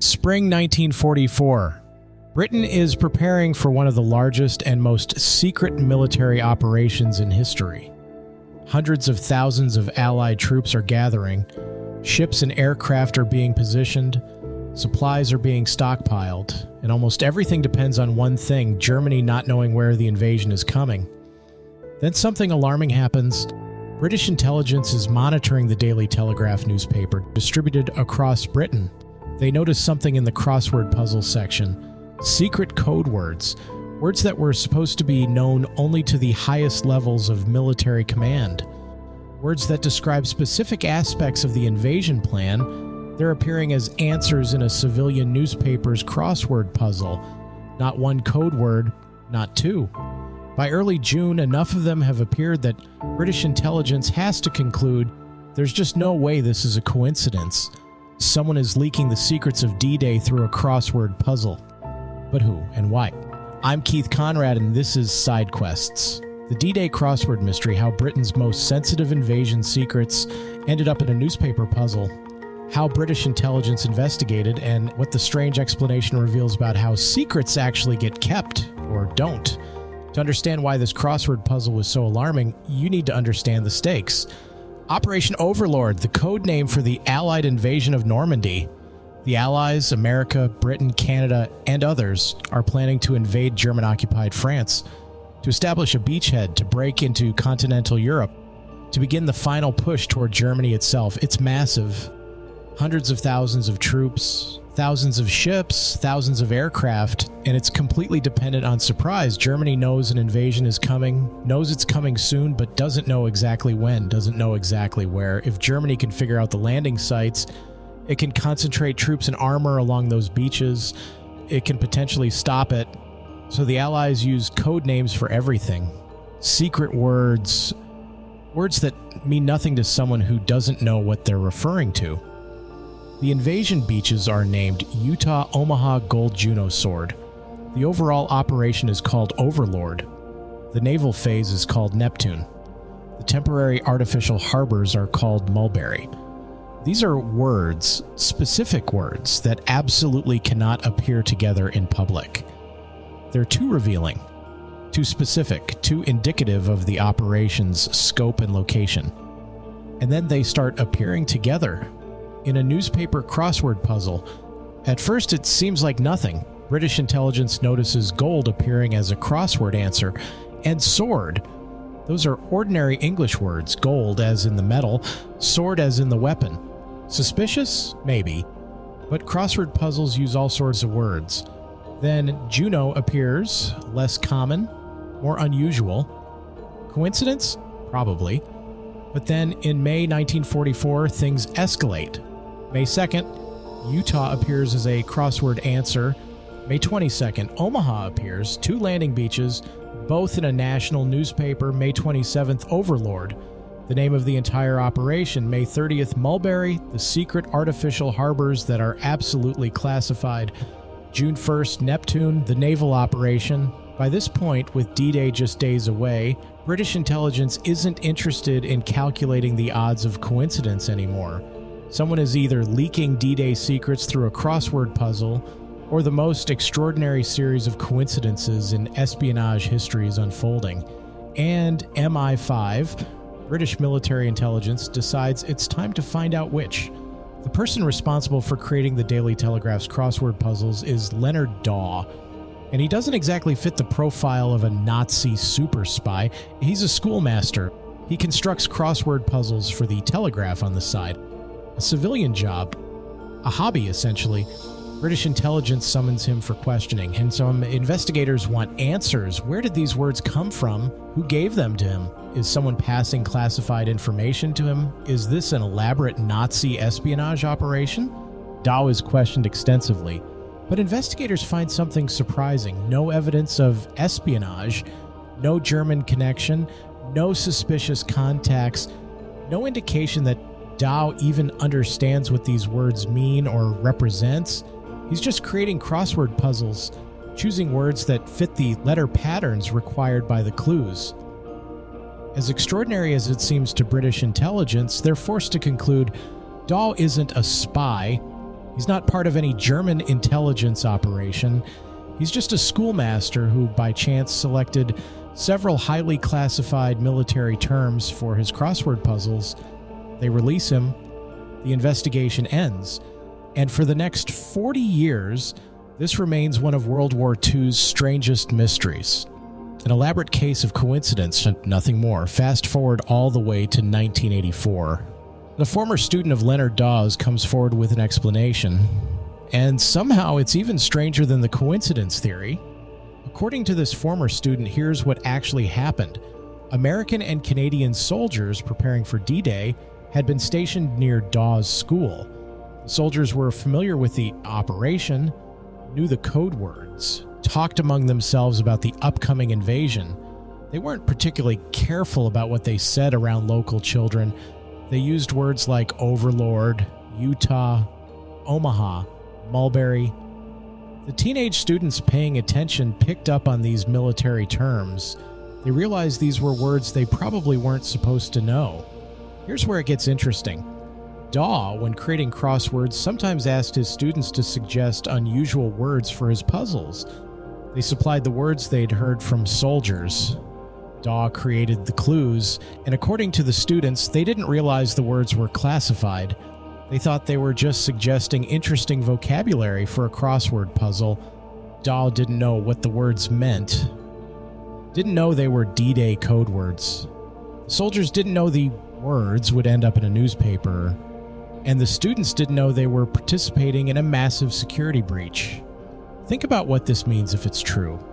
Spring 1944. Britain is preparing for one of the largest and most secret military operations in history. Hundreds of thousands of Allied troops are gathering, ships and aircraft are being positioned, supplies are being stockpiled, and almost everything depends on one thing: Germany not knowing where the invasion is coming. Then something alarming happens. British intelligence is monitoring the Daily Telegraph newspaper distributed across Britain. They notice something in the crossword puzzle section. Secret code words. Words that were supposed to be known only to the highest levels of military command. Words that describe specific aspects of the invasion plan. They're appearing as answers in a civilian newspaper's crossword puzzle. Not one code word, not two. By early June, enough of them have appeared that British intelligence has to conclude there's just no way this is a coincidence. Someone is leaking the secrets of D-Day through a crossword puzzle. But who and why? I'm Keith Conrad, and this is Sidequests, the D-Day crossword mystery: how Britain's most sensitive invasion secrets ended up in a newspaper puzzle, how British intelligence investigated, and what the strange explanation reveals about how secrets actually get kept or don't. To understand why this crossword puzzle was so alarming, you need to understand the stakes. Operation Overlord, the code name for the Allied invasion of Normandy. The Allies, America, Britain, Canada, and others are planning to invade German-occupied France, to establish a beachhead to break into continental Europe, to begin the final push toward Germany itself. It's massive. Hundreds of thousands of troops, thousands of ships, thousands of aircraft, and it's completely dependent on surprise. Germany knows an invasion is coming, knows it's coming soon, but doesn't know exactly when, doesn't know exactly where. If Germany can figure out the landing sites, it can concentrate troops and armor along those beaches. It can potentially stop it. So the Allies use code names for everything. Secret words, words that mean nothing to someone who doesn't know what they're referring to. The invasion beaches are named Utah, Omaha, Gold, Juno, Sword. The overall operation is called Overlord. The naval phase is called Neptune. The temporary artificial harbors are called Mulberry. These are words, specific words, that absolutely cannot appear together in public. They're too revealing, too specific, too indicative of the operation's scope and location. And then they start appearing together in a newspaper crossword puzzle. At first, it seems like nothing. British intelligence notices gold appearing as a crossword answer, and sword. Those are ordinary English words, gold as in the metal, sword as in the weapon. Suspicious? Maybe. But crossword puzzles use all sorts of words. Then Juno appears, less common, more unusual. Coincidence? Probably. But then in May 1944, things escalate. May 2nd, Utah appears as a crossword answer. May 22nd, Omaha appears, two landing beaches, both in a national newspaper. May 27th, Overlord, the name of the entire operation. May 30th, Mulberry, the secret artificial harbors that are absolutely classified. June 1st, Neptune, the naval operation. By this point, with D-Day just days away, British intelligence isn't interested in calculating the odds of coincidence anymore. Someone is either leaking D-Day secrets through a crossword puzzle, or the most extraordinary series of coincidences in espionage history is unfolding. And MI5, British military intelligence, decides it's time to find out which. The person responsible for creating the Daily Telegraph's crossword puzzles is Leonard Daw, and he doesn't exactly fit the profile of a Nazi super spy. He's a schoolmaster. He constructs crossword puzzles for the Telegraph on the side. A civilian job, a hobby essentially. British intelligence summons him for questioning, and some investigators want answers. Where did these words come from? Who gave them to him? Is someone passing classified information to him? Is this an elaborate Nazi espionage operation? Daw is questioned extensively, but investigators find something surprising. No evidence of espionage, no German connection, no suspicious contacts, no indication that Daw even understands what these words mean or represents. He's just creating crossword puzzles, choosing words that fit the letter patterns required by the clues. As extraordinary as it seems to British intelligence, they're forced to conclude Daw isn't a spy. He's not part of any German intelligence operation. He's just a schoolmaster who, by chance, selected several highly classified military terms for his crossword puzzles. They release him. The investigation ends. And for the next 40 years, this remains one of World War II's strangest mysteries. An elaborate case of coincidence and nothing more. Fast forward all the way to 1984. The former student of Leonard Dawes comes forward with an explanation. And somehow it's even stranger than the coincidence theory. According to this former student, here's what actually happened. American and Canadian soldiers preparing for D-Day had been stationed near Dawes' school. The soldiers were familiar with the operation, knew the code words, talked among themselves about the upcoming invasion. They weren't particularly careful about what they said around local children. They used words like Overlord, Utah, Omaha, Mulberry. The teenage students paying attention picked up on these military terms. They realized these were words they probably weren't supposed to know. Here's where it gets interesting. Daw, when creating crosswords, sometimes asked his students to suggest unusual words for his puzzles. They supplied the words they'd heard from soldiers. Daw created the clues, and according to the students, they didn't realize the words were classified. They thought they were just suggesting interesting vocabulary for a crossword puzzle. Daw didn't know what the words meant. Didn't know they were D-Day code words. The soldiers didn't know the words would end up in a newspaper, and the students didn't know they were participating in a massive security breach. Think about what this means if it's true.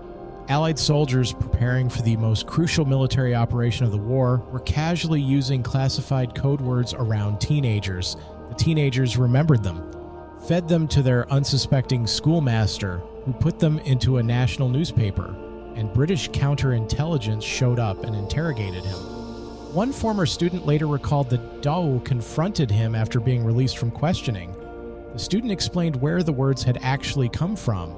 Allied soldiers preparing for the most crucial military operation of the war were casually using classified code words around teenagers. The teenagers remembered them, fed them to their unsuspecting schoolmaster, who put them into a national newspaper, and British counterintelligence showed up and interrogated him. One former student later recalled that Daw confronted him after being released from questioning. The student explained where the words had actually come from.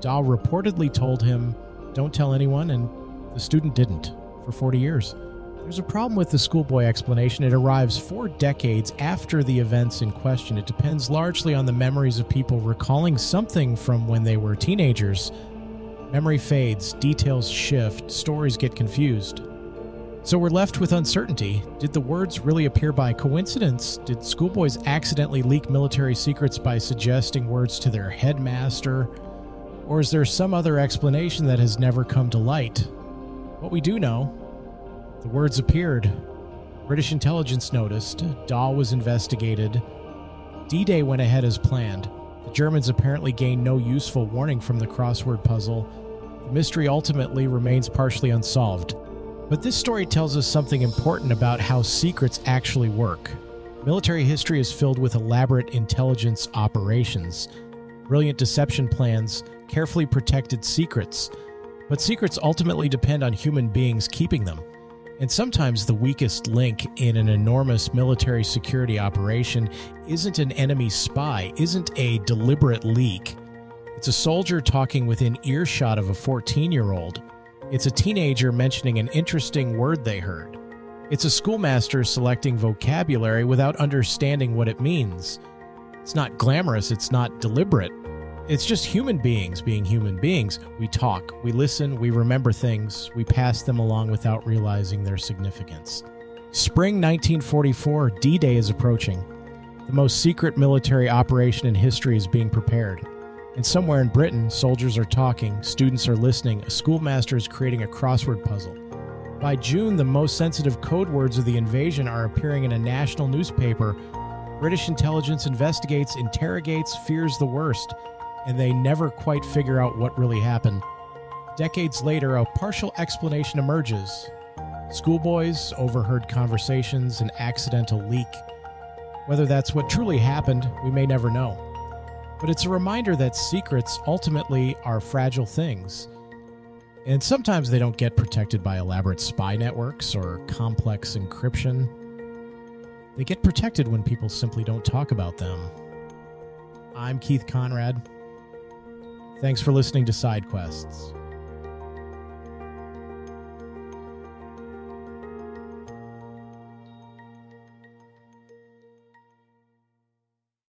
Daw reportedly told him, "Don't tell anyone," and the student didn't for 40 years. There's a problem with the schoolboy explanation. It arrives 4 decades after the events in question. It depends largely on the memories of people recalling something from when they were teenagers. Memory fades, details shift, stories get confused. So we're left with uncertainty. Did the words really appear by coincidence? Did schoolboys accidentally leak military secrets by suggesting words to their headmaster? Or is there some other explanation that has never come to light? What we do know, the words appeared. British intelligence noticed. Daw was investigated. D-Day went ahead as planned. The Germans apparently gained no useful warning from the crossword puzzle. The mystery ultimately remains partially unsolved. But this story tells us something important about how secrets actually work. Military history is filled with elaborate intelligence operations, brilliant deception plans, carefully protected secrets. But secrets ultimately depend on human beings keeping them. And sometimes the weakest link in an enormous military security operation isn't an enemy spy, isn't a deliberate leak. It's a soldier talking within earshot of a 14-year-old. It's a teenager mentioning an interesting word they heard. It's a schoolmaster selecting vocabulary without understanding what it means. It's not glamorous, it's not deliberate. It's just human beings being human beings. We talk, we listen, we remember things, we pass them along without realizing their significance. Spring 1944, D-Day is approaching. The most secret military operation in history is being prepared. And somewhere in Britain, soldiers are talking, students are listening, a schoolmaster is creating a crossword puzzle. By June, the most sensitive code words of the invasion are appearing in a national newspaper. British intelligence investigates, interrogates, fears the worst, and they never quite figure out what really happened. Decades later, a partial explanation emerges. Schoolboys, overheard conversations, an accidental leak. Whether that's what truly happened, we may never know. But it's a reminder that secrets ultimately are fragile things. And sometimes they don't get protected by elaborate spy networks or complex encryption. They get protected when people simply don't talk about them. I'm Keith Conrad. Thanks for listening to Sidequests.